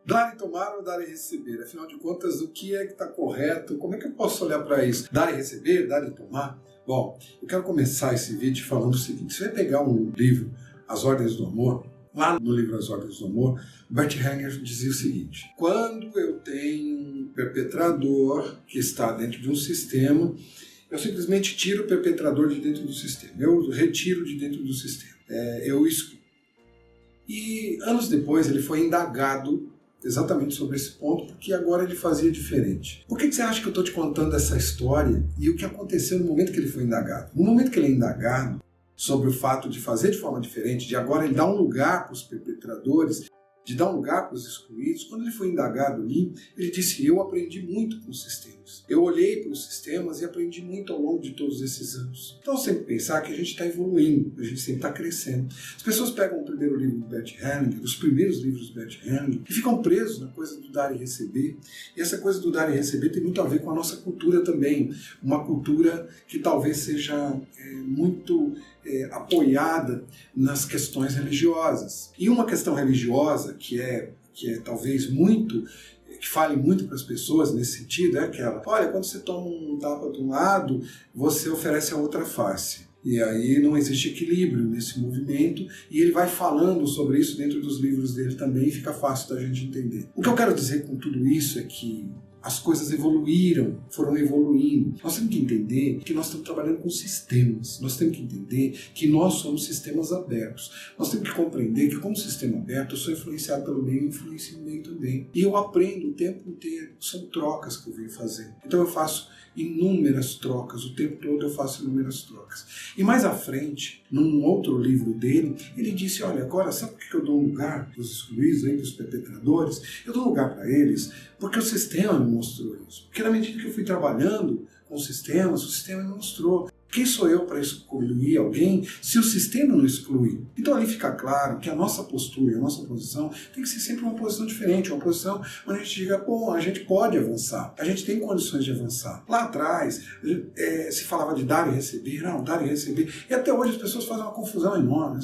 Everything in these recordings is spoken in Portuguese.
Dar e tomar ou dar e receber? Afinal de contas, o que é que está correto? Como é que eu posso olhar para isso? Dar e receber? Dar e tomar? Bom, eu quero começar esse vídeo falando o seguinte. Você vai pegar um livro, As Ordens do Amor. Lá no livro As Ordens do Amor, Bert Hellinger dizia o seguinte: quando eu tenho um perpetrador que está dentro de um sistema, eu simplesmente tiro o perpetrador de dentro do sistema. Eu retiro de dentro do sistema. Eu excluo. E anos depois ele foi indagado exatamente sobre esse ponto, porque agora ele fazia diferente. Por que você acha que eu estou te contando essa história e o que aconteceu no momento que ele foi indagado? No momento que ele é indagado sobre o fato de fazer de forma diferente, de agora ele dar um lugar para os perpetradores, de dar um lugar para os excluídos, quando ele foi indagado ali, ele disse: eu aprendi muito com os sistemas. Eu olhei para os sistemas e aprendi muito ao longo de todos esses anos. Então sempre pensar que a gente está evoluindo, a gente sempre está crescendo. As pessoas pegam o primeiro livro do Bert Hellinger, os primeiros livros do Bert Hellinger, e ficam presos na coisa do dar e receber. E essa coisa do dar e receber tem muito a ver com a nossa cultura também. Uma cultura que talvez seja muito apoiada nas questões religiosas. E uma questão religiosa que é talvez muito, que fale muito para as pessoas nesse sentido, é aquela: olha, quando você toma um tapa de um lado, você oferece a outra face. E aí não existe equilíbrio nesse movimento, e ele vai falando sobre isso dentro dos livros dele também, e fica fácil da gente entender. O que eu quero dizer com tudo isso é que as coisas evoluíram, foram evoluindo. Nós temos que entender que nós estamos trabalhando com sistemas. Nós temos que entender que nós somos sistemas abertos. Nós temos que compreender que, como sistema aberto, eu sou influenciado pelo meio e influencio o meio também. E eu aprendo o tempo inteiro. São trocas que eu venho fazendo. Então eu faço inúmeras trocas. O tempo todo eu faço inúmeras trocas. E mais à frente, num outro livro dele, ele disse: olha, agora sabe por que eu dou um lugar para os excluídos, para os perpetradores? Eu dou um lugar para eles porque o sistema me mostrou isso. Porque na medida que eu fui trabalhando com os sistemas, o sistema me mostrou. Quem sou eu para excluir alguém se o sistema não exclui? Então ali fica claro que a nossa postura e a nossa posição tem que ser sempre uma posição diferente, uma posição onde a gente diga: bom, a gente pode avançar, a gente tem condições de avançar. Lá atrás se falava de dar e receber, não, dar e receber, e até hoje as pessoas fazem uma confusão enorme.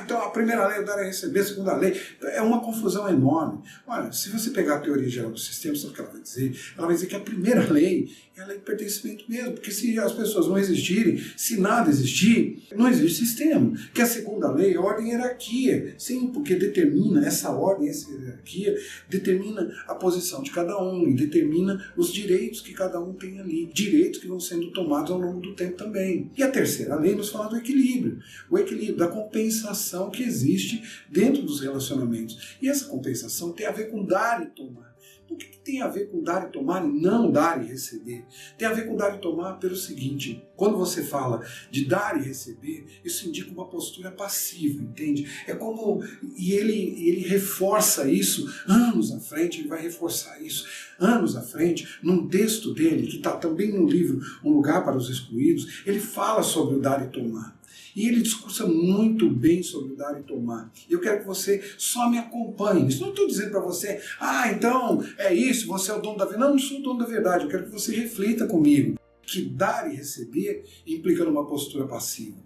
Então a primeira lei é dar e receber, a segunda lei é uma confusão enorme. Olha, se você pegar a teoria geral do sistema, sabe o que ela vai dizer? Ela vai dizer que a primeira lei é a lei de pertencimento mesmo, porque se as pessoas não existirem, se nada existir, não existe sistema. Que a segunda lei é a ordem e hierarquia. Sim, porque determina essa ordem, essa hierarquia, determina a posição de cada um e determina os direitos que cada um tem ali. Direitos que vão sendo tomados ao longo do tempo também. E a terceira lei nos fala do equilíbrio. O equilíbrio, da compensação que existe dentro dos relacionamentos. E essa compensação tem a ver com dar e tomar. O que tem a ver com dar e tomar e não dar e receber? Tem a ver com dar e tomar pelo seguinte: quando você fala de dar e receber, isso indica uma postura passiva, entende? É como, e ele reforça isso anos à frente, ele vai reforçar isso anos à frente, num texto dele, que está também no livro Um Lugar para os Excluídos, ele fala sobre o dar e tomar. E ele discursa muito bem sobre o dar e tomar. Eu quero que você só me acompanhe. Isso não estou dizendo para você: então é isso, você é o dono da verdade. Não sou o dono da verdade. Eu quero que você reflita comigo que dar e receber implica numa postura passiva.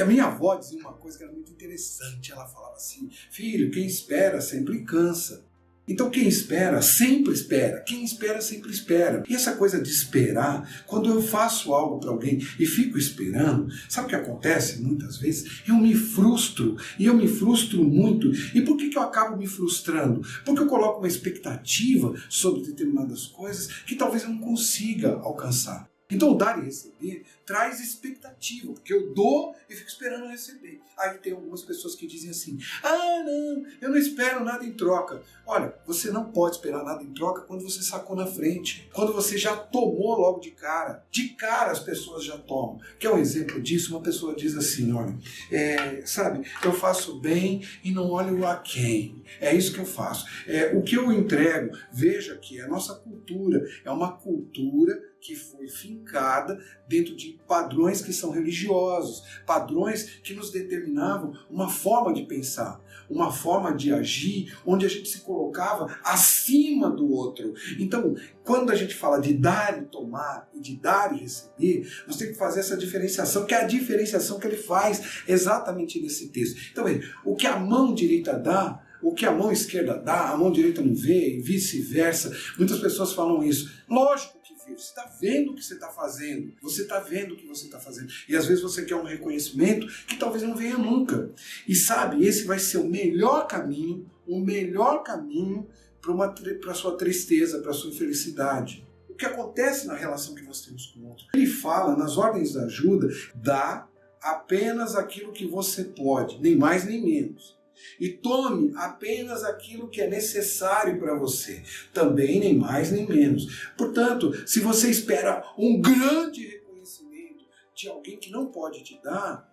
A minha avó dizia uma coisa que era muito interessante. Ela falava assim: filho, quem espera sempre cansa. Então quem espera, sempre espera. Quem espera, sempre espera. E essa coisa de esperar, quando eu faço algo para alguém e fico esperando, sabe o que acontece muitas vezes? Eu me frustro. E eu me frustro muito. E por que eu acabo me frustrando? Porque eu coloco uma expectativa sobre determinadas coisas que talvez eu não consiga alcançar. Então o dar e receber traz expectativa, porque eu dou e fico esperando receber. Aí tem algumas pessoas que dizem assim: não, eu não espero nada em troca. Olha, você não pode esperar nada em troca quando você sacou na frente, quando você já tomou logo de cara. De cara as pessoas já tomam. Quer um exemplo disso? Uma pessoa diz assim: olha, sabe, eu faço bem e não olho a quem. É isso que eu faço. O que eu entrego, veja que a nossa cultura é uma cultura que foi fincada dentro de padrões que são religiosos, padrões que nos determinavam uma forma de pensar, uma forma de agir, onde a gente se colocava acima do outro. Então, quando a gente fala de dar e tomar, e de dar e receber, nós temos que fazer essa diferenciação, que é a diferenciação que ele faz exatamente nesse texto. Então, o que a mão direita dá, O que a mão esquerda dá, a mão direita não vê, e vice-versa. Muitas pessoas falam isso. Lógico que vê, você está vendo o que você está fazendo, você está vendo o que você está fazendo. E às vezes você quer um reconhecimento que talvez não venha nunca. E sabe, esse vai ser o melhor caminho para a sua tristeza, para a sua infelicidade. O que acontece na relação que nós temos com o outro? Ele fala, nas ordens da ajuda, dá apenas aquilo que você pode, nem mais nem menos. E tome apenas aquilo que é necessário para você, também nem mais nem menos. Portanto, se você espera um grande reconhecimento de alguém que não pode te dar,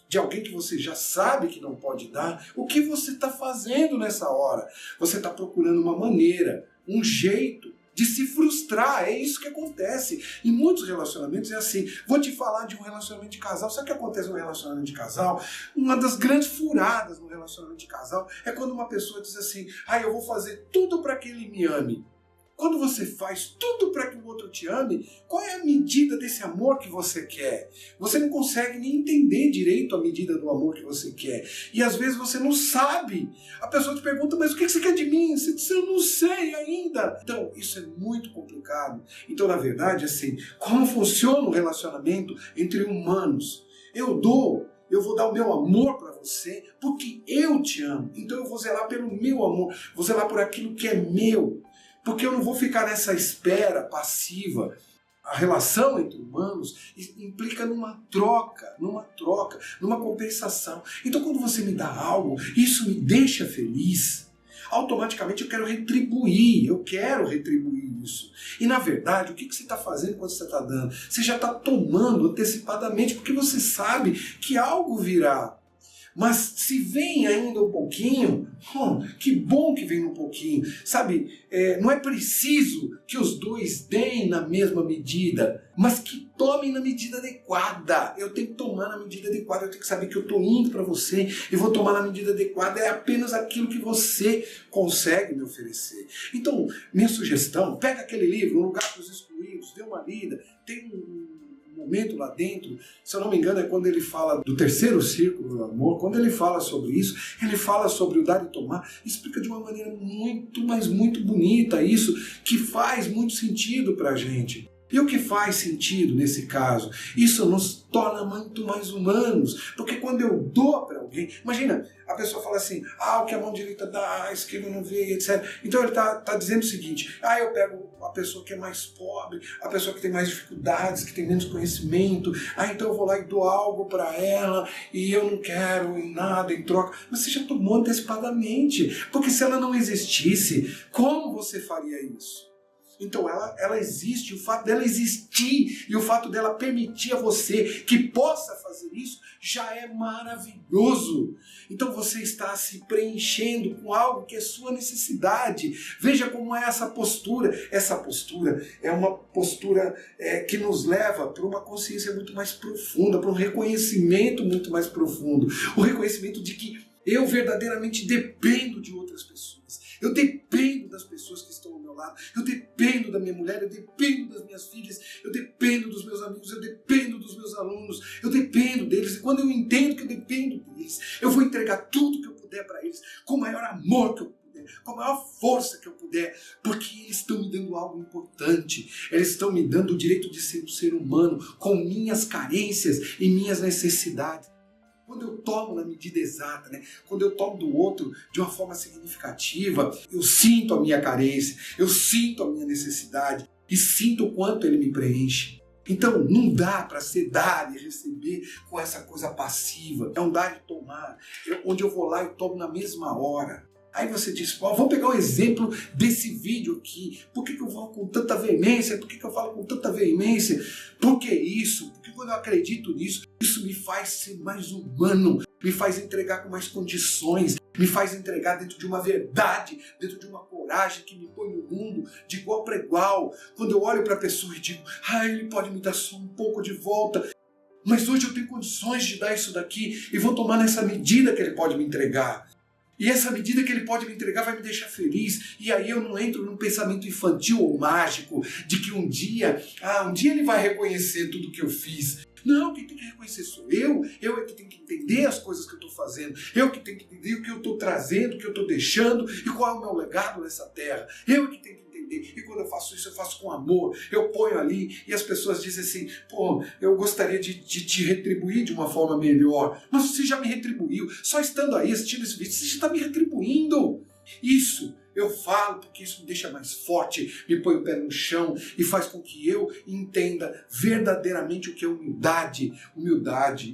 de alguém que você já sabe que não pode dar, o que você está fazendo nessa hora? Você está procurando uma maneira, um jeito de se frustrar. É isso que acontece. Em muitos relacionamentos é assim. Vou te falar de um relacionamento de casal. Sabe o que acontece no relacionamento de casal? Uma das grandes furadas no relacionamento de casal é quando uma pessoa diz assim: eu vou fazer tudo para que ele me ame. Quando você faz tudo para que o outro te ame, qual é a medida desse amor que você quer? Você não consegue nem entender direito a medida do amor que você quer. E às vezes você não sabe. A pessoa te pergunta: mas o que você quer de mim? Você diz: eu não sei ainda. Então, isso é muito complicado. Então, na verdade, assim, como funciona o relacionamento entre humanos? Eu vou dar o meu amor para você porque eu te amo. Então eu vou zelar pelo meu amor, vou zelar por aquilo que é meu. Porque eu não vou ficar nessa espera passiva. A relação entre humanos implica numa troca, numa compensação. Então quando você me dá algo, isso me deixa feliz. Automaticamente eu quero retribuir isso. E na verdade, o que você está fazendo quando você está dando? Você já está tomando antecipadamente, porque você sabe que algo virá. Mas se vem ainda um pouquinho, que bom que vem um pouquinho. Sabe, não é preciso que os dois deem na mesma medida, mas que tomem na medida adequada. Eu tenho que tomar na medida adequada, eu tenho que saber que eu estou indo para você e vou tomar na medida adequada. É apenas aquilo que você consegue me oferecer. Então, minha sugestão, pega aquele livro, Um Lugar para os Excluídos, dê uma lida, tem um momento lá dentro, se eu não me engano, é quando ele fala do terceiro círculo do amor. Quando ele fala sobre isso, ele fala sobre o dar e tomar, explica de uma maneira muito, mas muito bonita isso, que faz muito sentido pra gente. E o que faz sentido nesse caso? Isso nos torna muito mais humanos, porque quando eu dou para alguém, imagina, a pessoa fala assim: o que a mão direita dá, a esquerda não vê, etc. Então ele tá dizendo o seguinte: eu pego a pessoa que é mais pobre, a pessoa que tem mais dificuldades, que tem menos conhecimento, então eu vou lá e dou algo para ela, e eu não quero nada em troca. Mas você já tomou antecipadamente, porque se ela não existisse, como você faria isso? Então ela existe, o fato dela existir e o fato dela permitir a você que possa fazer isso já é maravilhoso. Então você está se preenchendo com algo que é sua necessidade. Veja como é essa postura. Essa postura é uma postura que nos leva para uma consciência muito mais profunda, para um reconhecimento muito mais profundo. O reconhecimento de que eu verdadeiramente dependo de outras pessoas. Eu dependo das pessoas que estão ao meu lado. Eu dependo da minha mulher, eu dependo das minhas filhas, eu dependo dos meus amigos, eu dependo dos meus alunos, eu dependo deles. E quando eu entendo que eu dependo deles, eu vou entregar tudo que eu puder para eles, com o maior amor que eu puder, com a maior força que eu puder, porque eles estão me dando algo importante. Eles estão me dando o direito de ser um ser humano, com minhas carências e minhas necessidades. Quando eu tomo na medida exata, quando eu tomo do outro de uma forma significativa, eu sinto a minha carência, eu sinto a minha necessidade e sinto o quanto ele me preenche. Então não dá para ser dar e receber com essa coisa passiva. É um dar e tomar, onde eu vou lá e tomo na mesma hora. Aí você diz: vou pegar um exemplo desse vídeo aqui. Por que eu falo com tanta veemência? Por que eu falo com tanta veemência? Por que isso? Porque quando eu acredito nisso, isso me faz ser mais humano, me faz entregar com mais condições, me faz entregar dentro de uma verdade, dentro de uma coragem que me põe no mundo de igual para igual. Quando eu olho para a pessoa e digo: ele pode me dar só um pouco de volta, mas hoje eu tenho condições de dar isso daqui e vou tomar nessa medida que ele pode me entregar. E essa medida que ele pode me entregar vai me deixar feliz. E aí eu não entro num pensamento infantil ou mágico de que um dia ele vai reconhecer tudo que eu fiz. Não, quem tem que reconhecer sou eu é que tenho que entender as coisas que eu estou fazendo, eu que tenho que entender o que eu estou trazendo, o que eu estou deixando e qual é o meu legado nessa terra, eu que tenho que entender. E quando eu faço isso, eu faço com amor, eu ponho ali e as pessoas dizem assim, pô, eu gostaria de te retribuir de uma forma melhor, mas você já me retribuiu, só estando aí assistindo esse vídeo, você já está me retribuindo. Isso eu falo porque isso me deixa mais forte, me põe o pé no chão e faz com que eu entenda verdadeiramente o que é humildade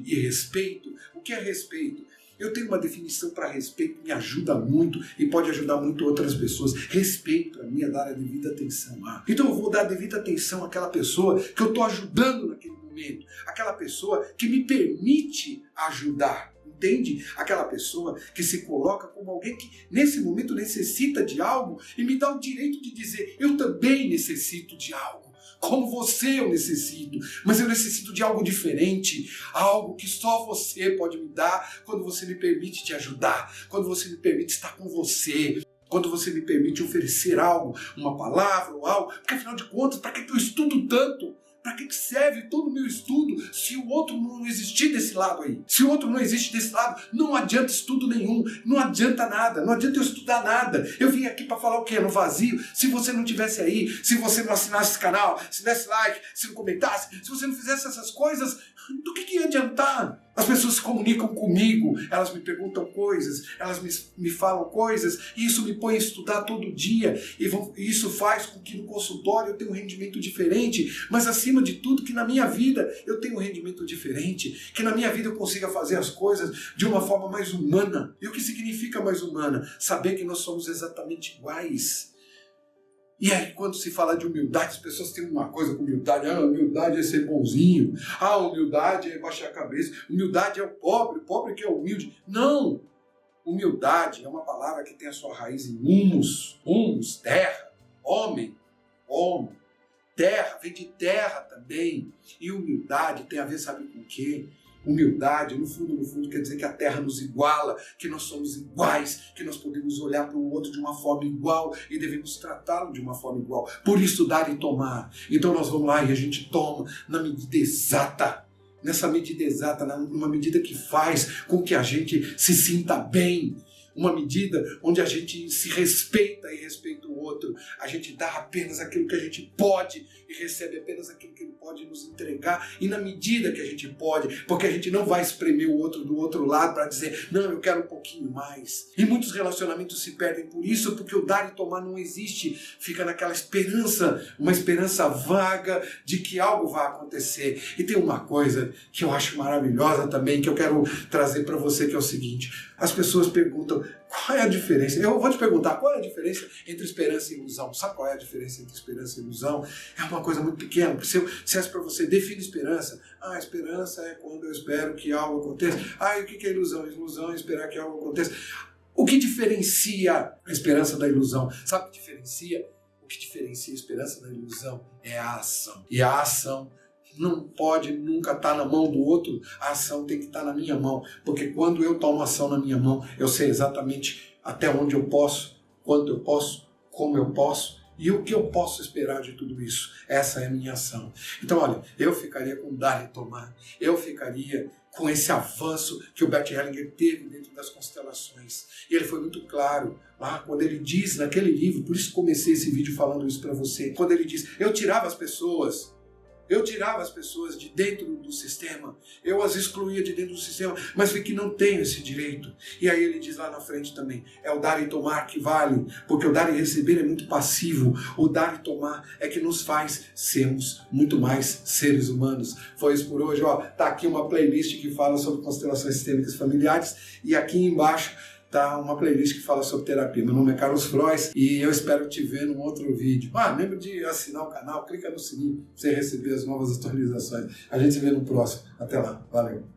e respeito. O que é respeito? Eu tenho uma definição para respeito que me ajuda muito e pode ajudar muito outras pessoas. Respeito para mim é dar a devida atenção. Então eu vou dar a devida atenção àquela pessoa que eu estou ajudando naquele momento, aquela pessoa que me permite ajudar. Entende? Aquela pessoa que se coloca como alguém que nesse momento necessita de algo e me dá o direito de dizer, eu também necessito de algo. Como você eu necessito, mas eu necessito de algo diferente, algo que só você pode me dar quando você me permite te ajudar, quando você me permite estar com você, quando você me permite oferecer algo, uma palavra ou algo, porque afinal de contas, para que eu estudo tanto? Para que serve todo o meu estudo se o outro não existir desse lado aí? Se o outro não existe desse lado, não adianta estudo nenhum, não adianta nada, não adianta eu estudar nada. Eu vim aqui para falar o quê? No vazio? Se você não estivesse aí, se você não assinasse esse canal, se desse like, se não comentasse, se você não fizesse essas coisas, do que ia adiantar? As pessoas se comunicam comigo, elas me perguntam coisas, elas me falam coisas, e isso me põe a estudar todo dia, e isso faz com que no consultório eu tenha um rendimento diferente, mas acima de tudo que na minha vida eu tenha um rendimento diferente, que na minha vida eu consiga fazer as coisas de uma forma mais humana. E o que significa mais humana? Saber que nós somos exatamente iguais. E aí, quando se fala de humildade, as pessoas têm uma coisa com humildade. Humildade é ser bonzinho. Humildade é baixar a cabeça. Humildade é o pobre que é humilde. Não! Humildade é uma palavra que tem a sua raiz em humus, terra, homem. Terra, vem de terra também. E humildade tem a ver, sabe com o quê? Humildade, no fundo, quer dizer que a terra nos iguala, que nós somos iguais, que nós podemos olhar para o outro de uma forma igual e devemos tratá-lo de uma forma igual. Por isso, dar e tomar. Então nós vamos lá e a gente toma na medida exata. Nessa medida exata, numa medida que faz com que a gente se sinta bem. Uma medida onde a gente se respeita e respeita o outro. A gente dá apenas aquilo que a gente pode e recebe apenas aquilo que ele pode nos entregar. E na medida que a gente pode, porque a gente não vai espremer o outro do outro lado para dizer, não, eu quero um pouquinho mais. E muitos relacionamentos se perdem por isso, porque o dar e tomar não existe. Fica naquela esperança, uma esperança vaga de que algo vai acontecer. E tem uma coisa que eu acho maravilhosa também, que eu quero trazer para você, que é o seguinte. As pessoas perguntam, qual é a diferença? Eu vou te perguntar, qual é a diferença entre esperança e ilusão? Sabe qual é a diferença entre esperança e ilusão? É uma coisa muito pequena. Se eu dissesse para você, define esperança. A esperança é quando eu espero que algo aconteça. E o que é ilusão? Ilusão é esperar que algo aconteça. O que diferencia a esperança da ilusão? Sabe o que diferencia? O que diferencia a esperança da ilusão é a ação. E a ação não pode nunca estar na mão do outro, a ação tem que estar na minha mão, porque quando eu tomo ação na minha mão, eu sei exatamente até onde eu posso, quanto eu posso, como eu posso e o que eu posso esperar de tudo isso. Essa é a minha ação. Então, olha, eu ficaria com dar e tomar, eu ficaria com esse avanço que o Bert Hellinger teve dentro das constelações. E ele foi muito claro lá quando ele diz naquele livro, por isso comecei esse vídeo falando isso para você, quando ele diz, eu tirava as pessoas de dentro do sistema, eu as excluía de dentro do sistema, mas vi que não tenho esse direito. E aí ele diz lá na frente também, é o dar e tomar que vale, porque o dar e receber é muito passivo, o dar e tomar é que nos faz sermos muito mais seres humanos. Foi isso por hoje, tá aqui uma playlist que fala sobre constelações sistêmicas familiares, e aqui embaixo tá uma playlist que fala sobre terapia. Meu nome é Carlos Frois e eu espero te ver num outro vídeo. Lembra de assinar o canal, clica no sininho para você receber as novas atualizações. A gente se vê no próximo. Até lá. Valeu.